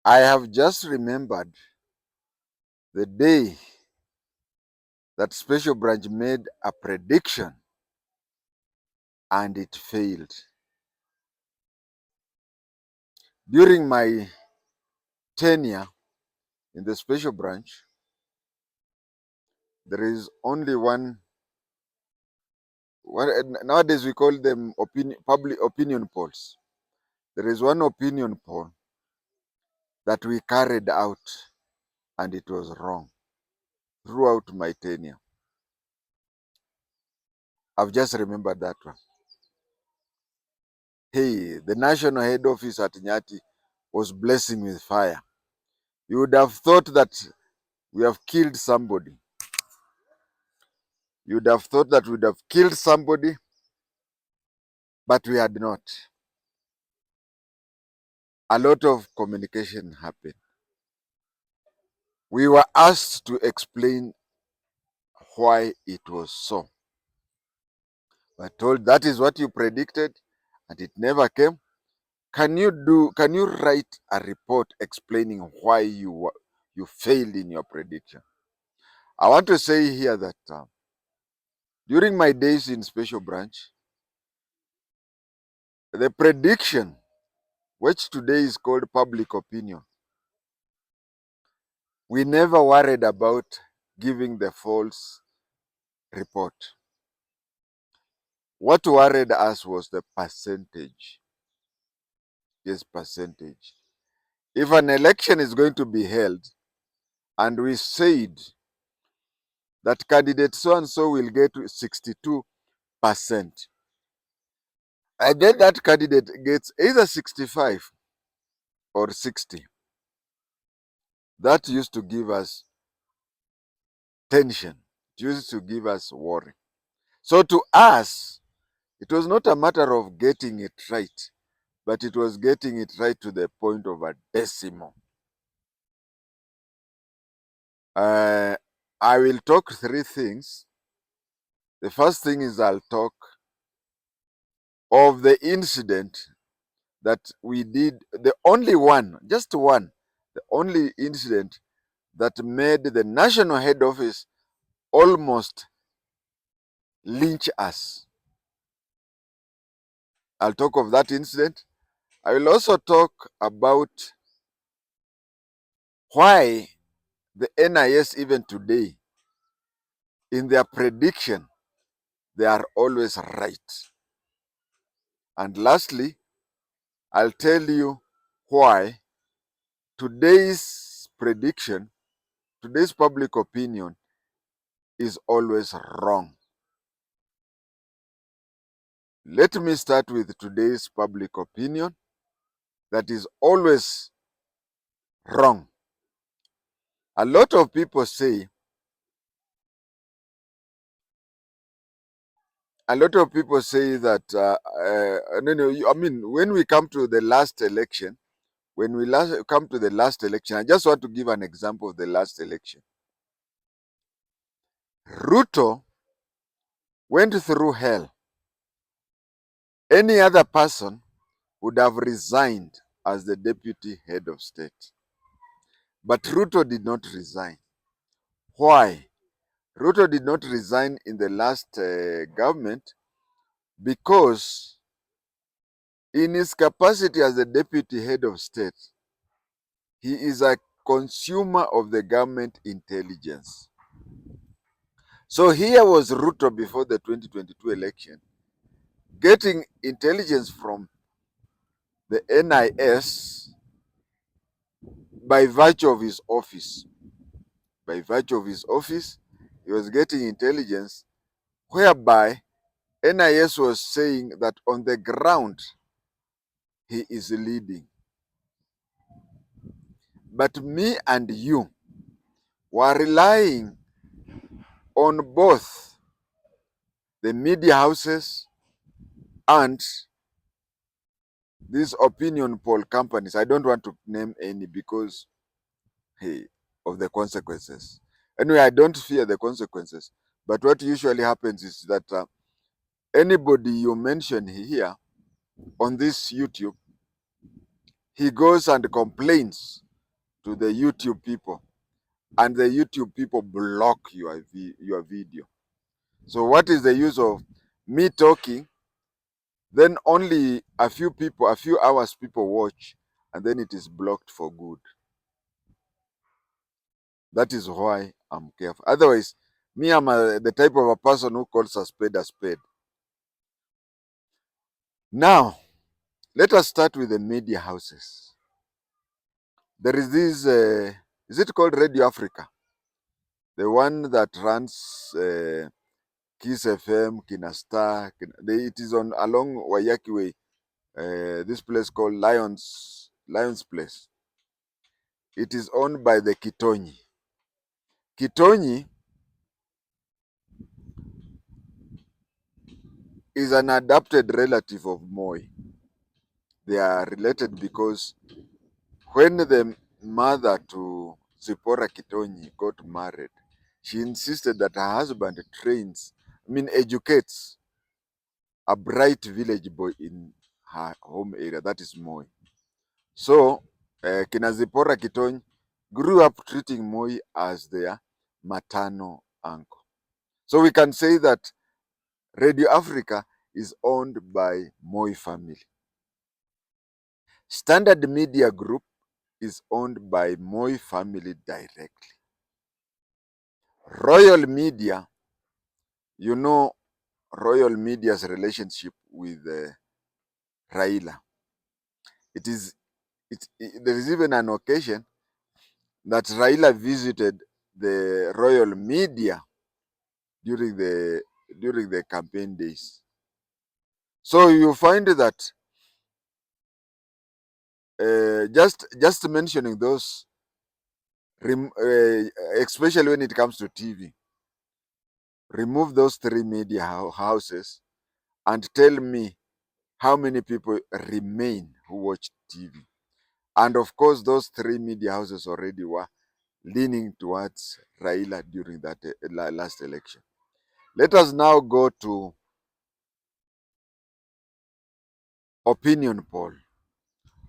I have just remembered the day that Special Branch made a prediction and it failed. During my tenure in the Special Branch, there is only one, nowadays we call them public opinion polls. There is one opinion poll that we carried out and it was wrong throughout my tenure. I've just remembered that one. Hey, the national head office at NYATI was blessing with fire. You would have thought that we have killed somebody. You would have thought that we would have killed somebody, but we had not. A lot of communication happened. We were asked to explain why it was so. We're told that is what you predicted and it never came. Can you write a report explaining why you failed in your prediction? I want to say here that during my days in Special Branch, the prediction, which today is called public opinion, we never worried about giving the false report. What worried us was the percentage. Yes, percentage. If an election is going to be held and we said that candidate so-and-so will get 62%, and then that candidate gets either 65 or 60, that used to give us tension. It used to give us worry. So to us, it was not a matter of getting it right, but it was getting it right to the point of a decimal. I will talk three things. The first thing is I'll talk of the incident that we did, the only one, just one, the only incident that made the national head office almost lynch us. I'll talk of that incident. I will also talk about why the NIS, even today, in their prediction, they are always right. And lastly, I'll tell you why today's prediction, today's public opinion is always wrong. Let me start with today's public opinion that is always wrong. A lot of people say, that, I mean, when we come to the last election, I just want to give an example of the last election. Ruto went through hell. Any other person would have resigned as the deputy head of state. But Ruto did not resign. Why? Ruto did not resign in the last government because in his capacity as the deputy head of state, he is a consumer of the government intelligence. So here was Ruto before the 2022 election, getting intelligence from the NIS by virtue of his office. By virtue of his office, he was getting intelligence whereby NIS was saying that on the ground, he is leading. But me and you were relying on both the media houses and these opinion poll companies. I don't want to name any because, hey, of the consequences. Anyway, I don't fear the consequences. But what usually happens is that anybody you mention here on this YouTube, he goes and complains to the YouTube people, and the YouTube people block your video. So what is the use of me talking, then only a few people, a few hours people watch, and then it is blocked for good? That is why I'm careful. Otherwise, me, I'm the type of a person who calls a spade a spade. Now, let us start with the media houses. There is this, is it called Radio Africa? The one that runs Kiss FM, Kinastar. It is on along Wayaki Way. This place called Lions Place. It is owned by the Kitonyi. Kitonyi is an adopted relative of Moi. They are related because when the mother to Zipporah Kitonyi got married, she insisted that her husband educates a bright village boy in her home area, that is Moi. So, Kina Zipporah Kitonyi grew up treating Moi as their maternal uncle. So we can say that Radio Africa is owned by Moi family. Standard Media Group is owned by Moi family directly. Royal Media, you know Royal Media's relationship with Raila. There is even an occasion that Raila visited the Royal Media during the campaign days. So you find that just mentioning those, especially when it comes to TV, remove those three media houses and tell me how many people remain who watch TV. And of course, those three media houses already were leaning towards Raila during that last election. Let us now go to opinion poll.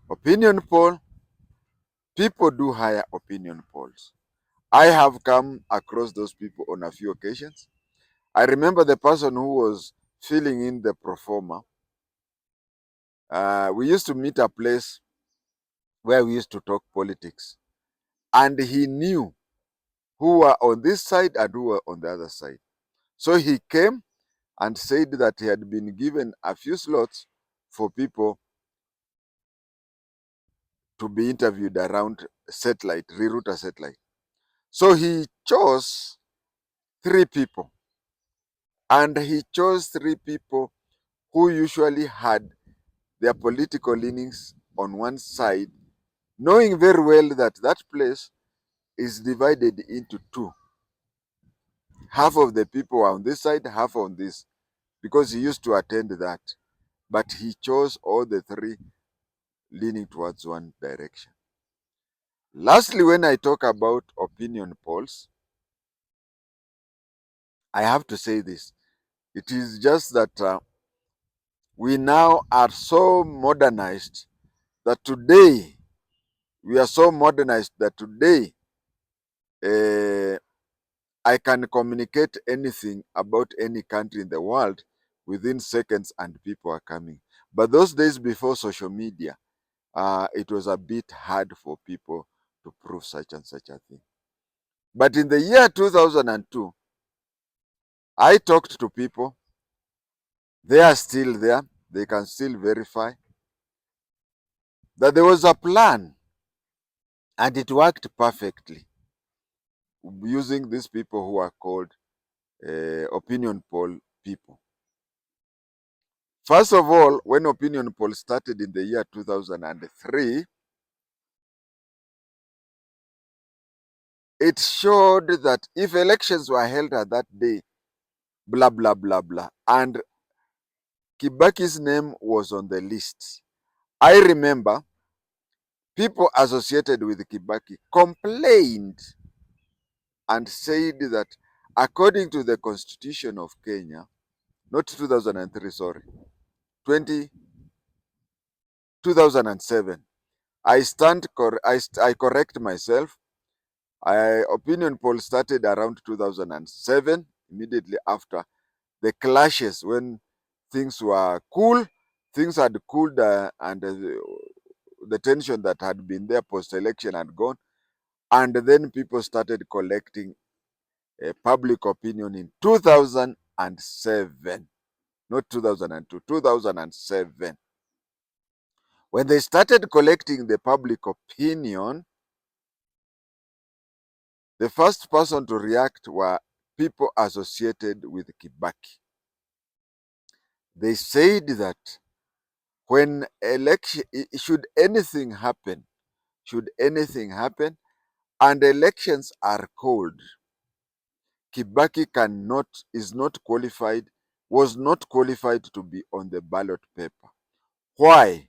Opinion poll, people do hire opinion polls. I have come across those people on a few occasions. I remember the person who was filling in the pro forma. We used to meet a place where we used to talk politics, and he knew who were on this side and who were on the other side. So he came and said that he had been given a few slots for people to be interviewed around satellite, rerouter satellite. So he chose 3 people, and he chose 3 people who usually had their political leanings on one side, knowing very well that that place is divided into two. Half of the people are on this side, half on this, because he used to attend that. But he chose all the 3 leaning towards one direction. Lastly, when I talk about opinion polls, I have to say this. It is just that we now are so modernized that today, I can communicate anything about any country in the world within seconds and people are coming. But those days before social media, it was a bit hard for people to prove such and such a thing. But in the year 2002, I talked to people. They are still there. They can still verify that there was a plan and it worked perfectly using these people who are called opinion poll people. First of all, when opinion poll started in the year 2003, it showed that if elections were held at that day, blah, blah, blah, blah, and Kibaki's name was on the list. I remember people associated with Kibaki complained and said that according to the Constitution of Kenya, not 2003, sorry, 2007, I correct myself. Opinion poll started around 2007, immediately after the clashes, when things were cool, things had cooled, and the tension that had been there post-election had gone, and then people started collecting public opinion in 2007, not 2002, 2007. When they started collecting the public opinion, the first person to react were people associated with Kibaki. They said that when election, should anything happen, and elections are called, Kibaki is not qualified, was not qualified to be on the ballot paper. Why?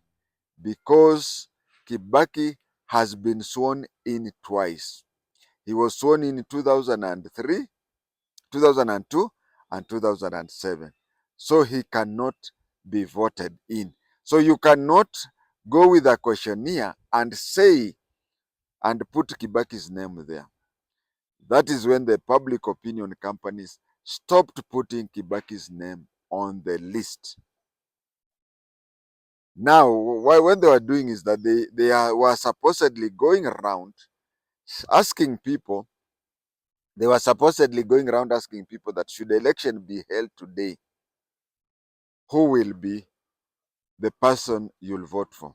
Because Kibaki has been sworn in twice. He was sworn in 2003, 2002, and 2007. So he cannot be voted in. So you cannot go with a questionnaire and say, and put Kibaki's name there. That is when the public opinion companies stopped putting Kibaki's name on the list. Now, what they were doing is that were supposedly going around asking people, that should the election be held today, who will be the person you'll vote for?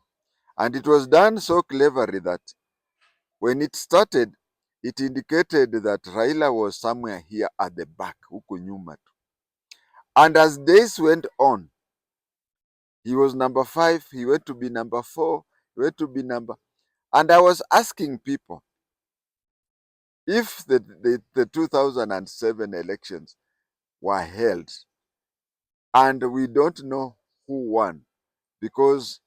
And it was done so cleverly that when it started, it indicated that Raila was somewhere here at the back, huku nyuma tu. And as days went on, he was number 5, he went to be number 4, he went to be number... And I was asking people, if the 2007 elections were held and we don't know who won, because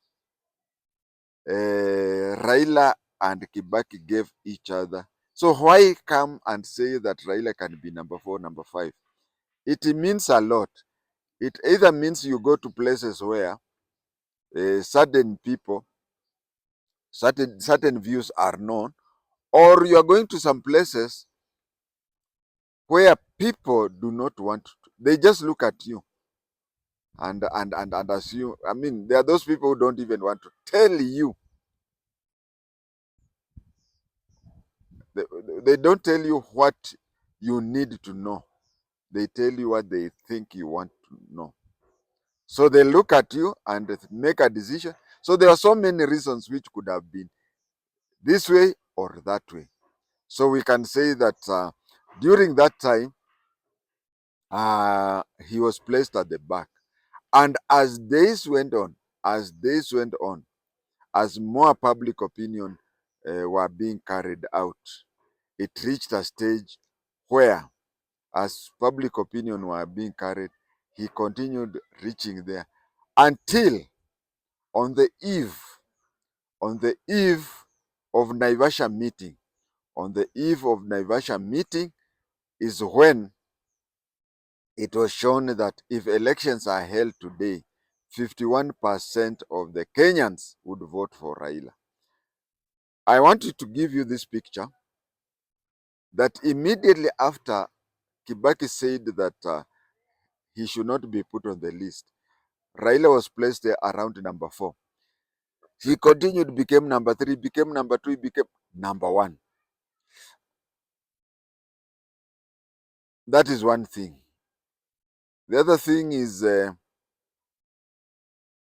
Raila and Kibaki gave each other, so why come and say that Raila can be number 4, number 5? It means a lot. It either means you go to places where certain people, certain views are known, or you are going to some places where people do not want to. They just look at you and assume. I mean, there are those people who don't even want to tell you. They, they don't tell you what you need to know. They tell you what they think you want to know. So they look at you and make a decision. So there are so many reasons which could have been this way or that way. So we can say that during that time, he was placed at the back. And as days went on, as more public opinion were being carried out, it reached a stage where, as public opinion were being carried, he continued reaching there until on the eve of Naivasha meeting. On the eve of Naivasha meeting is when it was shown that if elections are held today, 51% of the Kenyans would vote for Raila. I wanted to give you this picture that immediately after Kibaki said that he should not be put on the list, Raila was placed there around number 4. He continued, became number 3, became number 2, became number 1. That is one thing. The other thing is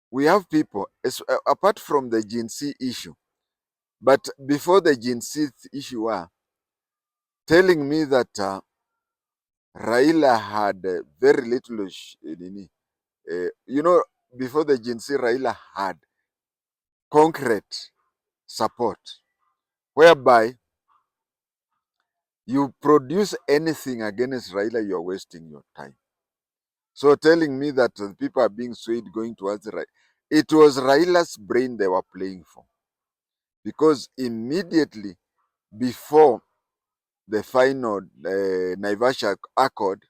we have people, apart from the Gen Z issue, but before the Gen Z issue, telling me that Raila had very little, before the Gen Z, Raila had concrete support, whereby you produce anything against Raila, you're wasting your time. So telling me that people are being swayed going towards Raila, it was Raila's brain they were playing for. Because immediately before the final Naivasha Accord,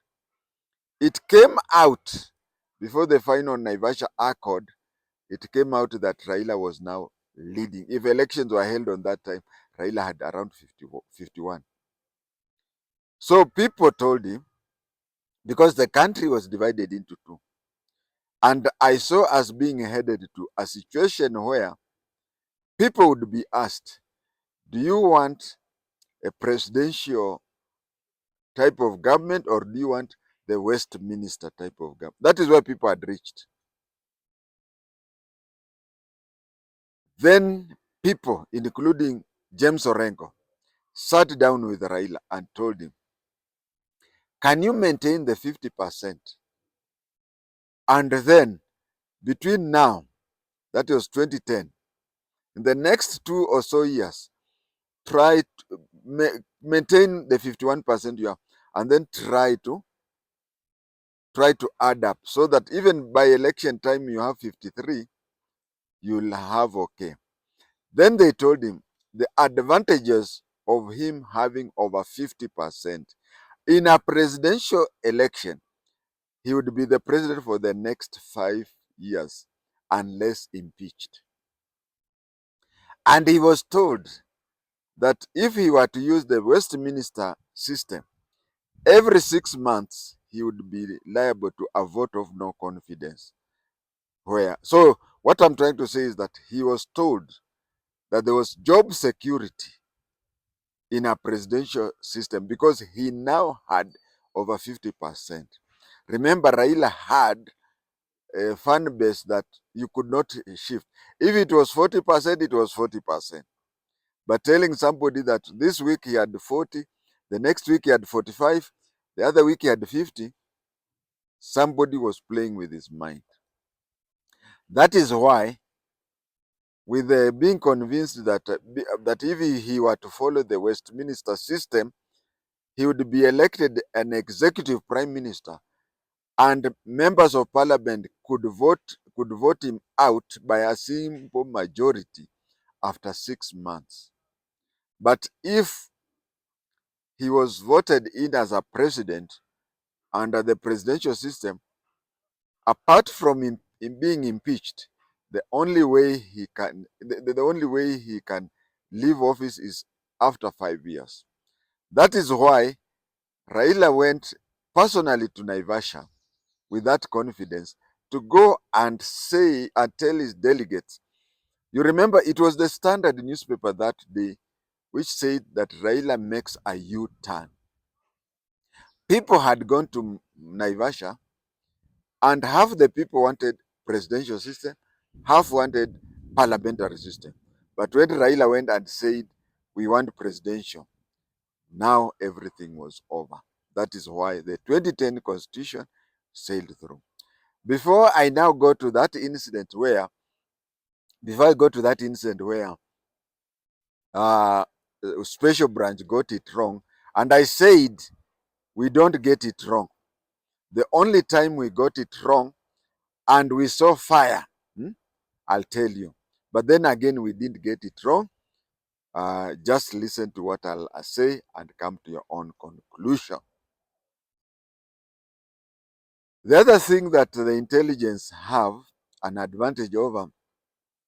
it came out, before the final Naivasha Accord, it came out that Raila was now leading. If elections were held on that time, Raila had around 51. So people told him, because the country was divided into two, and I saw us being headed to a situation where people would be asked, do you want a presidential type of government, or do you want the Westminster type of government? That is where people had reached. Then people, including James Orengo, sat down with Raila and told him, can you maintain the 50%? And then between now, that was 2010, in the next 2 or so years, try to maintain the 51% you have, and then try to add up, so that even by election time you have 53, you'll have okay. Then they told him the advantages of him having over 50% in a presidential election. He would be the president for the next 5 years unless impeached. And he was told that if he were to use the Westminster system, every 6 months he would be liable to a vote of no confidence. So what I'm trying to say is that he was told that there was job security in a presidential system because he now had over 50%. Remember, Raila had a fan base that you could not shift. If it was 40%, it was 40%. But telling somebody that this week he had 40, the next week he had 45, the other week he had 50, somebody was playing with his mind. That is why, with being convinced that if he were to follow the Westminster system, he would be elected an executive prime minister, and members of parliament could vote him out by a simple majority after 6 months. But if he was voted in as a president under the presidential system, apart from him being impeached, the only way he can leave office is after 5 years. That is why Raila went personally to Naivasha with that confidence to go and say and tell his delegates. You remember, it was the Standard newspaper that day which said that Raila makes a U-turn. People had gone to Naivasha, and half the people wanted presidential system, half wanted parliamentary system. But when Raila went and said, we want presidential, now everything was over. That is why the 2010 constitution sailed through. Before I go to that incident where special branch got it wrong, and I said we don't get it wrong. The only time we got it wrong and we saw fire, I'll tell you. But then again, we didn't get it wrong. Just listen to what I'll say and come to your own conclusion. The other thing that the intelligence have an advantage over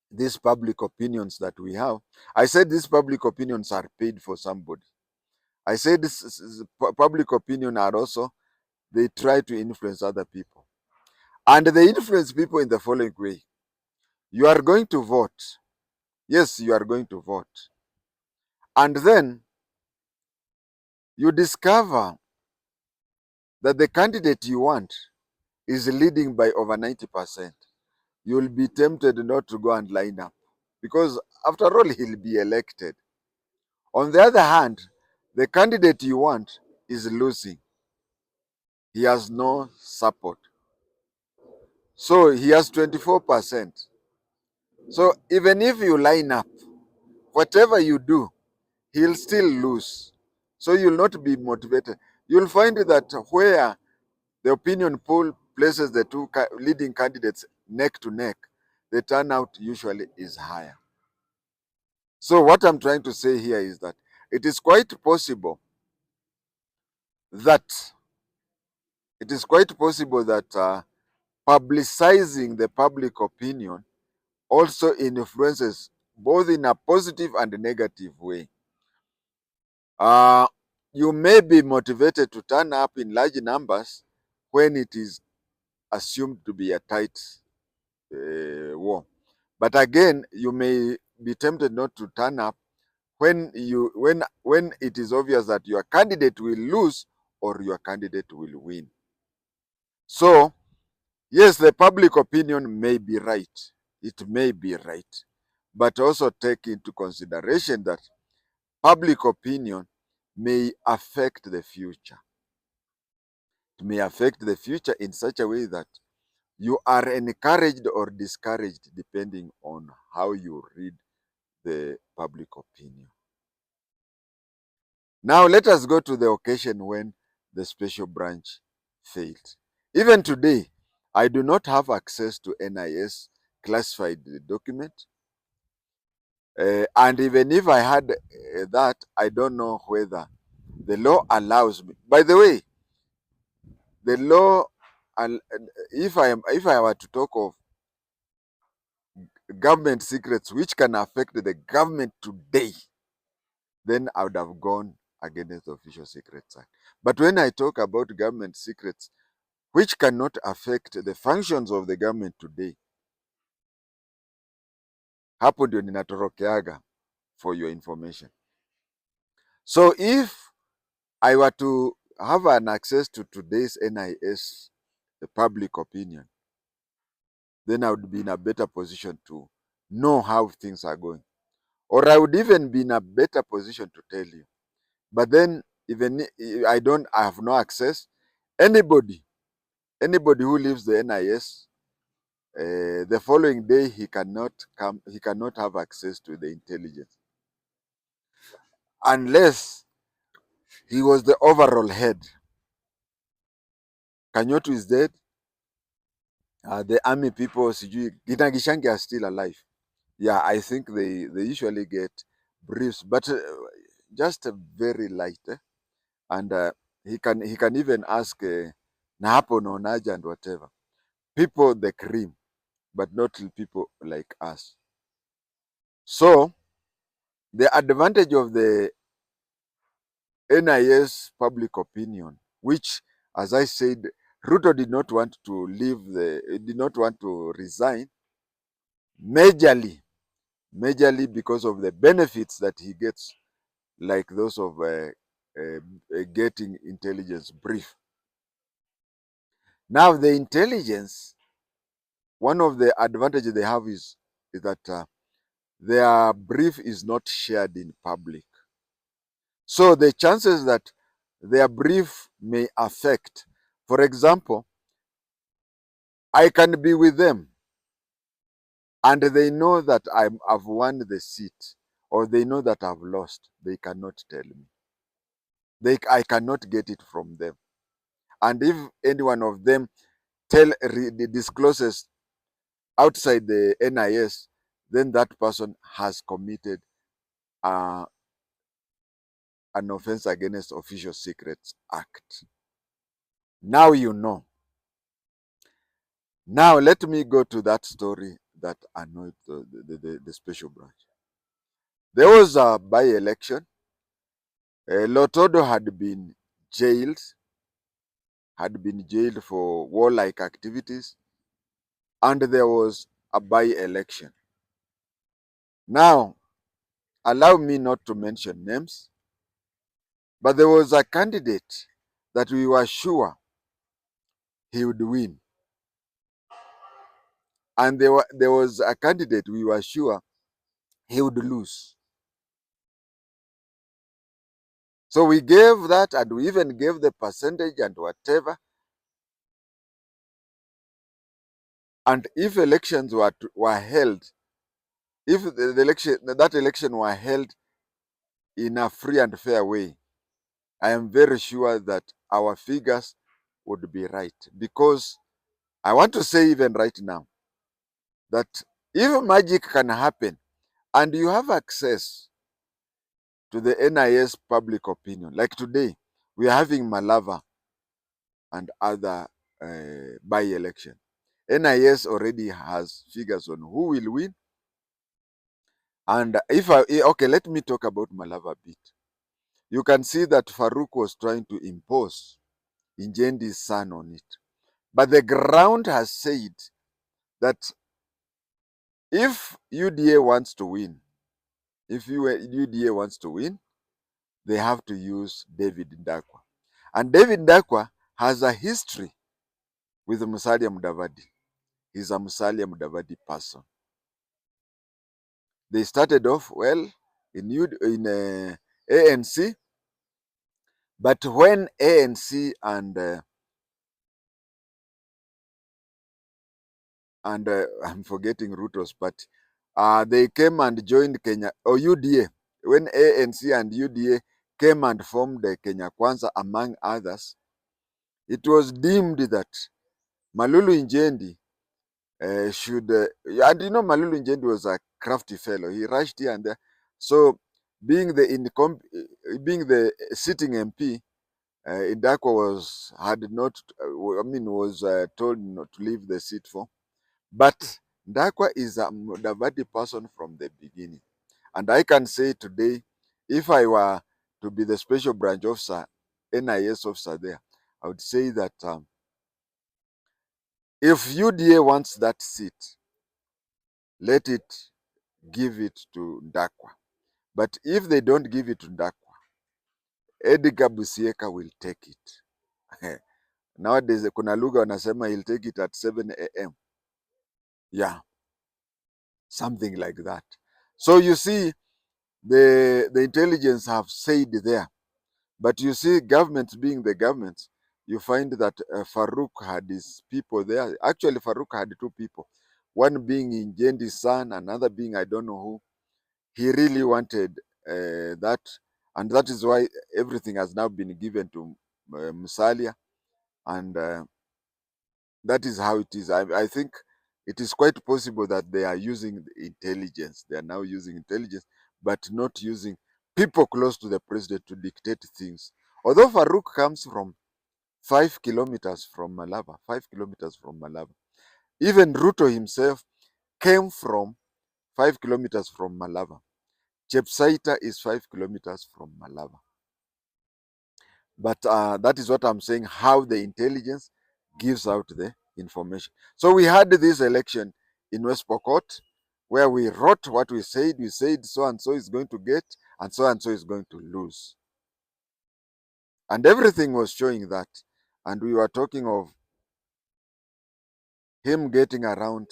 these public opinions that we have, I said these public opinions are paid for somebody. I said this public opinion are also, they try to influence other people. And they influence people in the following way. You are going to vote. Yes, you are going to vote. And then you discover that the candidate you want is leading by over 90%. You'll be tempted not to go and line up because, after all, he'll be elected. On the other hand, the candidate you want is losing. He has no support. So he has 24%. So even if you line up, whatever you do, he'll still lose. So you'll not be motivated. You'll find that where the opinion poll places the two leading candidates neck to neck, the turnout usually is higher. So what I'm trying to say here is that it is quite possible that publicizing the public opinion also influences both in a positive and negative way. You may be motivated to turn up in large numbers when it is assumed to be a tight war. But again, you may be tempted not to turn up when it is obvious that your candidate will lose or your candidate will win. So, yes, the public opinion may be right. It may be right. But also take into consideration that public opinion may affect the future. It may affect the future in such a way that you are encouraged or discouraged depending on how you read the public opinion. Now let us go to the occasion when the special branch failed. Even today, I do not have access to NIS classified document. And even if I had that, I don't know whether the law allows me. By the way, the law, if I were to talk of government secrets which can affect the government today, then I would have gone against the Official Secrets Act. But when I talk about government secrets which cannot affect the functions of the government today, hapo ndio ninatorokeaga, for your information. So if I were to have an access to today's NIS, the public opinion, then I would be in a better position to know how things are going. Or I would even be in a better position to tell you. But then even I have no access. Anybody who leaves the NIS, the following day he cannot have access to the intelligence unless he was the overall head. Kanyotu is dead. The army people, Gitagishangi are still alive. Yeah, I think they usually get briefs, but just very light. And he can even ask na hapo naonaje and whatever. People the cream, but not people like us. So the advantage of the NIS public opinion, which, as I said, Ruto did not want to resign, majorly because of the benefits that he gets, like those of getting intelligence brief. Now, the intelligence, one of the advantages they have is that their brief is not shared in public. So the chances that their brief may affect, for example, I can be with them and they know that I've won the seat, or they know that I've lost. They cannot tell me. I cannot get it from them. And if any one of them discloses outside the NIS, then that person has committed an offense against Official Secrets Act. Now you know. Now let me go to that story that annoyed the special branch. There was a by-election. Lotodo had been jailed for warlike activities, and there was a by-election. Now, allow me not to mention names, but there was a candidate that we were sure he would win. And there was a candidate we were sure he would lose. So we gave that, and we even gave the percentage and whatever. And if elections were held, if that election were held in a free and fair way, I am very sure that our figures would be right. Because I want to say even right now that if magic can happen and you have access to the NIS public opinion, like today, we are having Malava and other by-election. NIS already has figures on who will win And okay, let me talk about Malava a bit. You can see that Farouk was trying to impose Injendi's son on it. But the ground has said that if UDA wants to win, UDA wants to win, they have to use David Ndakwa. And David Ndakwa has a history with Musalia Mudavadi. He's a Musalia Mudavadi person. They started off well in ANC, but when ANC and I'm forgetting Ruto's party, they came and joined Kenya or UDA. When ANC and UDA came and formed the Kenya Kwanza, among others, it was deemed that Malulu Injendi should, and you know, Malulu Njendi was a crafty fellow. He rushed here and there. So, being the sitting MP, Indakwa was told not to leave the seat for. But Ndakwa is a Mudavadi person from the beginning, and I can say today, if I were to be the special branch officer, NIS officer there, I would say that if UDA wants that seat, let it give it to Ndakwa. But if they don't give it to Ndakwa, Edgar Busieka will take it. Nowadays kuna lugha wanasema he'll take it at 7 a.m. Yeah, something like that. So you see, the intelligence have said there. But you see, governments being the governments, you find that Farouk had his people there. Actually, Farouk had two people. One being Injendi's son, another being I don't know who. He really wanted that, and that is why everything has now been given to Musalia, and that is how it is. I think it is quite possible that they are using intelligence. They are now using intelligence, but not using people close to the president to dictate things. Although Farouk comes from 5 kilometers from Malava, 5 kilometers from Malava. Even Ruto himself came from 5 kilometers from Malava. Chepsaita is 5 kilometers from Malava. But that is what I'm saying, how the intelligence gives out the information. So we had this election in West Pokot where we wrote what we said. We said so and so is going to get and so is going to lose. And everything was showing that. And we were talking of him getting around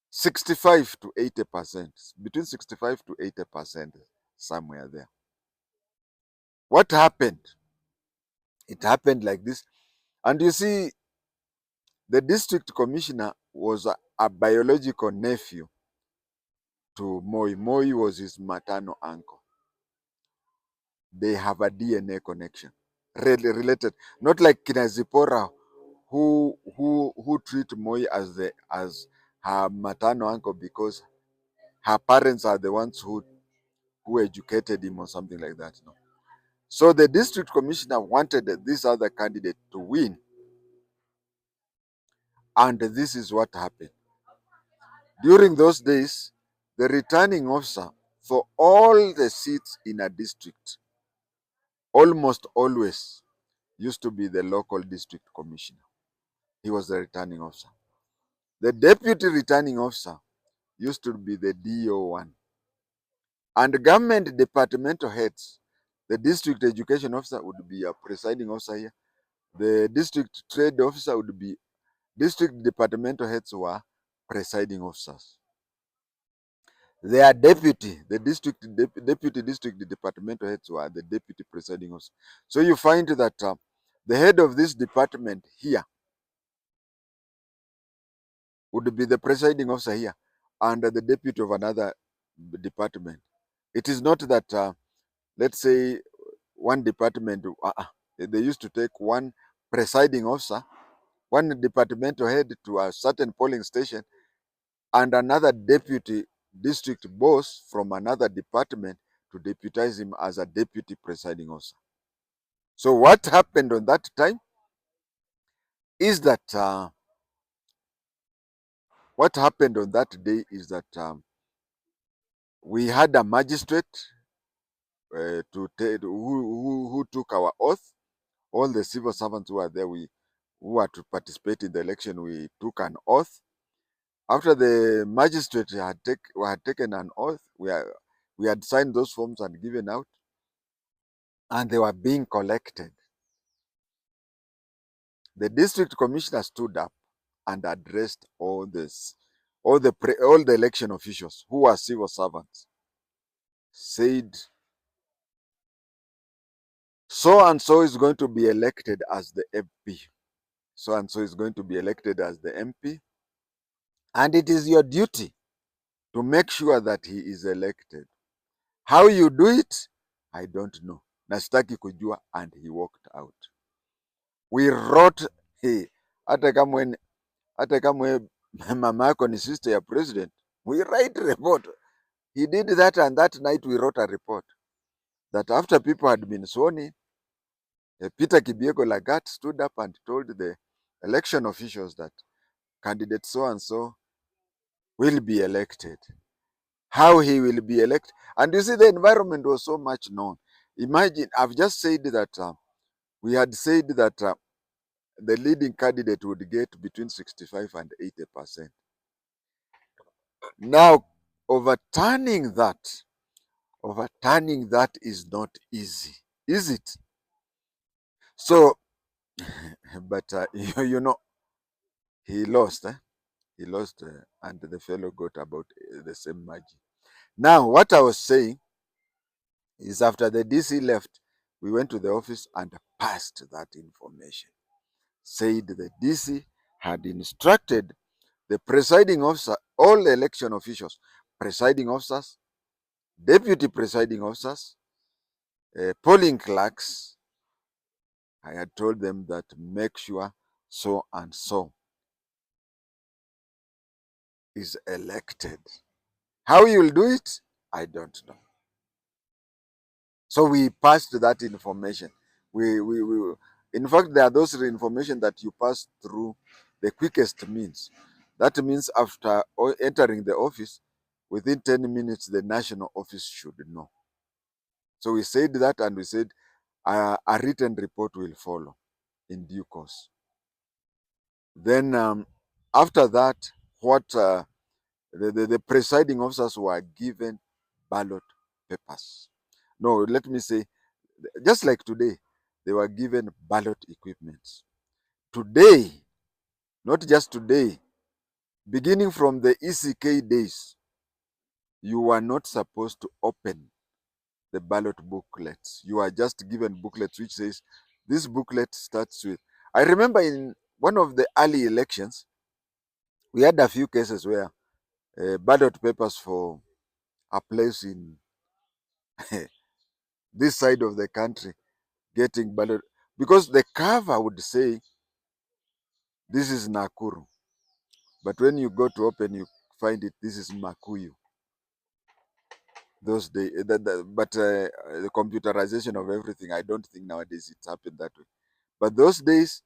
65 to 80%, between 65 to 80%, somewhere there. What happened? It happened like this. And you see, the district commissioner was a biological nephew to Moi. Moi was his maternal uncle. They have a DNA connection, related. Not like Kinazipora, who treat Moi as her maternal uncle because her parents are the ones who educated him or something like that. No. So the district commissioner wanted this other candidate to win, and this is what happened. During those days, the returning officer for all the seats in a district almost always used to be the local district commissioner. He was the returning officer. The deputy returning officer used to be the DO1. And government departmental heads, the district education officer would be a presiding officer here. The district trade officer would be, district departmental heads were presiding officers. Their deputy, the deputy district departmental heads were the deputy presiding officer. So you find that the head of this department here would be the presiding officer here and the deputy of another department. It is not that, let's say, one department, they used to take one presiding officer, one departmental head to a certain polling station, and another deputy district boss from another department to deputize him as a deputy presiding officer. So what happened on that time is that what happened on that day is that we had a magistrate who took our oath. All the civil servants who were there, who were to participate in the election, we took an oath. After the magistrate had taken an oath, we had signed those forms and given out, and they were being collected. The district commissioner stood up and addressed all the election officials who were civil servants. Said, so and so is going to be elected as the MP. So and so is going to be elected as the MP, and it is your duty to make sure that he is elected. How you do it, I don't know. Nastaki kujua, and he walked out. We wrote, hey, hata kama mama yako ni sister ya president, we write report. He did that, and that night we wrote a report that after people had been sworn in, Peter Kibiego Lagat stood up and told the election officials that candidate so and so will be elected. How he will be elected. And you see, the environment was so much known. Imagine, I've just said that we had said that the leading candidate would get between 65 and 80%. Now, overturning that is not easy, is it? So, but you know, he lost. He lost, and the fellow got about the same margin. Now, what I was saying is, after the DC left, we went to the office and passed that information. Said the DC had instructed the presiding officer, all election officials, presiding officers, deputy presiding officers, polling clerks. I had told them that make sure so and so is elected. How you will do it, I don't know. So we passed that information. We in fact, there are those information that you pass through the quickest means. That means after entering the office, within 10 minutes, the national office should know. So we said that, and we said a written report will follow in due course. Then after that, what the presiding officers were given ballot papers. No, let me say, just like today, they were given ballot equipment. Today, not just today, beginning from the ECK days, you were not supposed to open the ballot booklets. You are just given booklets which says, this booklet starts with. I remember in one of the early elections, we had a few cases where ballot papers for a place in this side of the country getting ballot, because the cover would say, this is Nakuru. But when you go to open, you find it, this is Makuyu. Those days, but the computerization of everything, I don't think nowadays it's happened that way. But those days,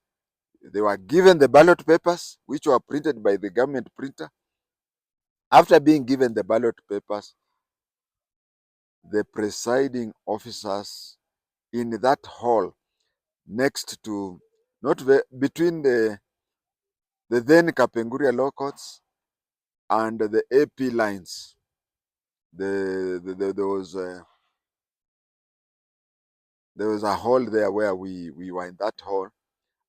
they were given the ballot papers, which were printed by the government printer. After being given the ballot papers, the presiding officers in that hall next to, between the then Kapenguria law courts and the AP lines, there was a hall there where we were in that hall,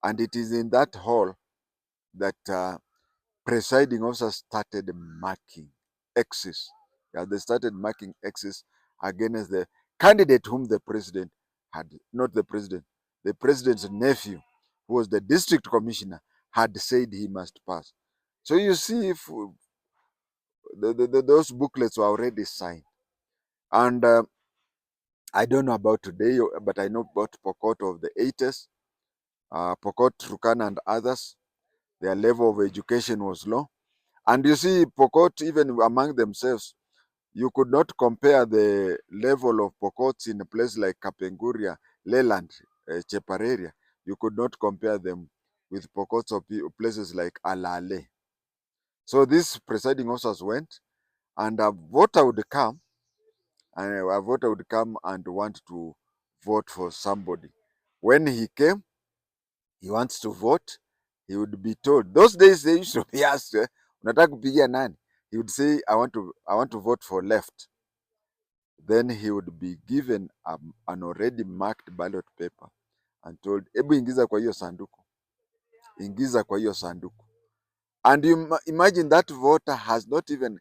and it is in that hall that presiding officers started marking X's. Yeah, they started marking X's against the candidate whom the president had, not the president, the president's nephew, who was the district commissioner, had said he must pass. So you see, if those booklets were already signed. And I don't know about today, but I know about Pokot of the 80s, Pokot, Turkana, and others. Their level of education was low. And you see, Pokot, even among themselves, you could not compare the level of Pokots in a place like Kapenguria, Leland, Chepareria. You could not compare them with Pokots of places like Alale. So these presiding officers went, and a voter would come, and a voter would come and want to vote for somebody. When he came, he wants to vote, he would be told. Those days they used to be asked, unataka kupigia nani? He would say, I want to vote for left. Then he would be given an already marked ballot paper and told, hebu ingiza kwa hiyo sanduku, ingiza kwa hiyo sanduku. And you imagine that voter has not even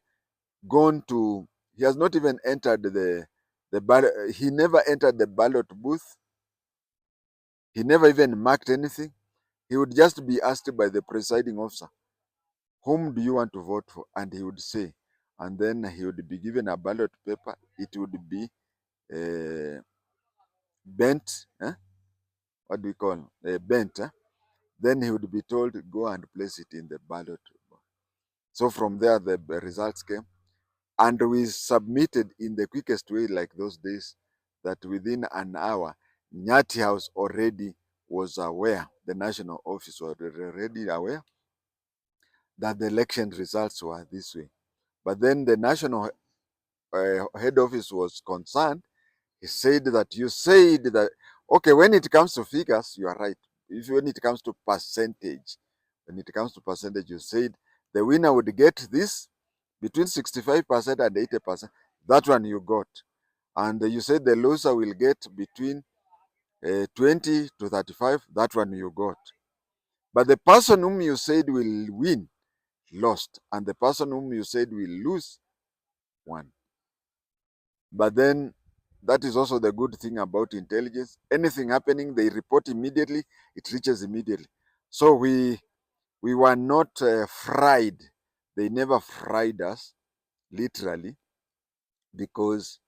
gone to, he has not even entered the ballot, he never entered the ballot booth, he never even marked anything. He would just be asked by the presiding officer, whom do you want to vote for? And he would say, and then he would be given a ballot paper. It would be bent, what do we call bent. Then he would be told, go and place it in the ballot. So from there, the results came. And we submitted in the quickest way, like those days, that within an hour, NYATI House already was aware, the national office was already aware that the election results were this way. But then the national head office was concerned. He said that you said that, okay, when it comes to figures, you are right. When it comes to percentage, you said the winner would get this between 65% and 80%. That one you got. And you said the loser will get between 20 to 35. That one you got. But the person whom you said will win lost, and the person whom you said will lose won. But then that is also the good thing about intelligence. Anything happening, they report immediately, it reaches immediately. So we were not fried. They never fried us, literally, because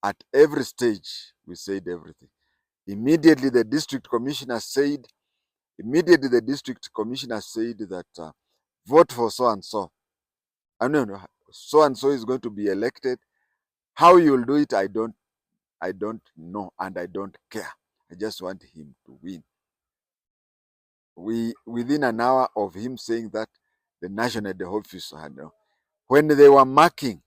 at every stage we said everything. Immediately the district commissioner said that vote for so and so. No, so and so is going to be elected. How you'll do it, I don't know, and I don't care. I just want him to win. Within an hour of him saying that, the national head office had when they were marking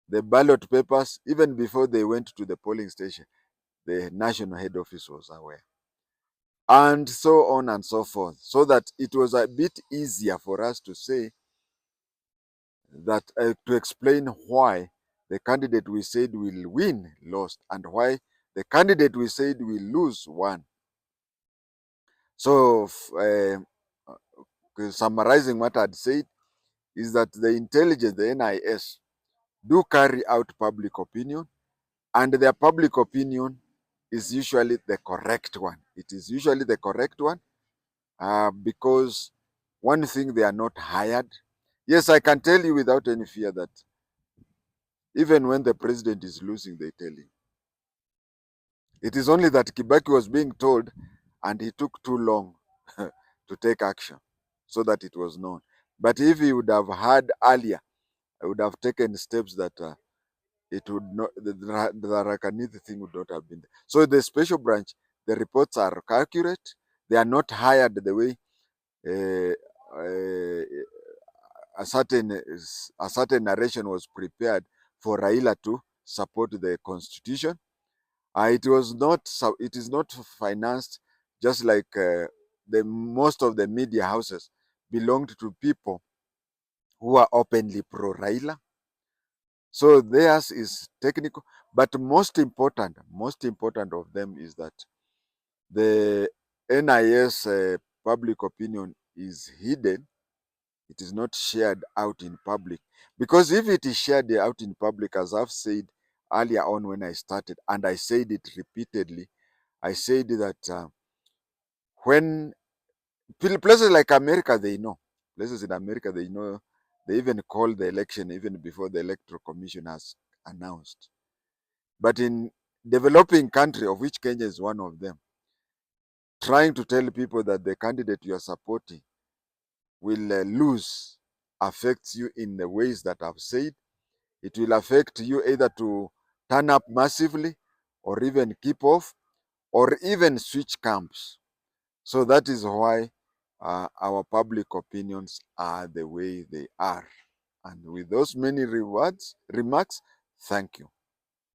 the ballot papers, even before they went to the polling station, the national head office was aware. And so on and so forth. So that it was a bit easier for us to say that, to explain why the candidate we said will win lost, and why the candidate we said will lose won. So, summarizing what I'd said, is that the intelligence, the NIS, do carry out public opinion, and their public opinion is usually the correct one. It is usually the correct one, because one thing, they are not hired. Yes, I can tell you without any fear that even when the president is losing, they tell him. It is only that Kibaki was being told, and he took too long to take action so that it was known. But if he would have heard earlier, I would have taken steps that it would not, the Rakanith thing would not have been there. So the special branch, the reports are accurate. They are not hired the way a certain narration was prepared for Raila to support the constitution. It is not financed, just like the most of the media houses belonged to people who are openly pro Raila. So theirs is technical, but most important of them is that the NIS public opinion is hidden. It is not shared out in public, because if it is shared out in public, as I've said earlier on when I started, and I said it repeatedly, I said that when places like America, they know. Places in America, they know. They even call the election even before the electoral commission has announced. But in developing country, of which Kenya is one of them, trying to tell people that the candidate you are supporting will lose affects you in the ways that I've said. It will affect you either to turn up massively, or even keep off, or even switch camps. So that is why our public opinions are the way they are. And with those many remarks, thank you.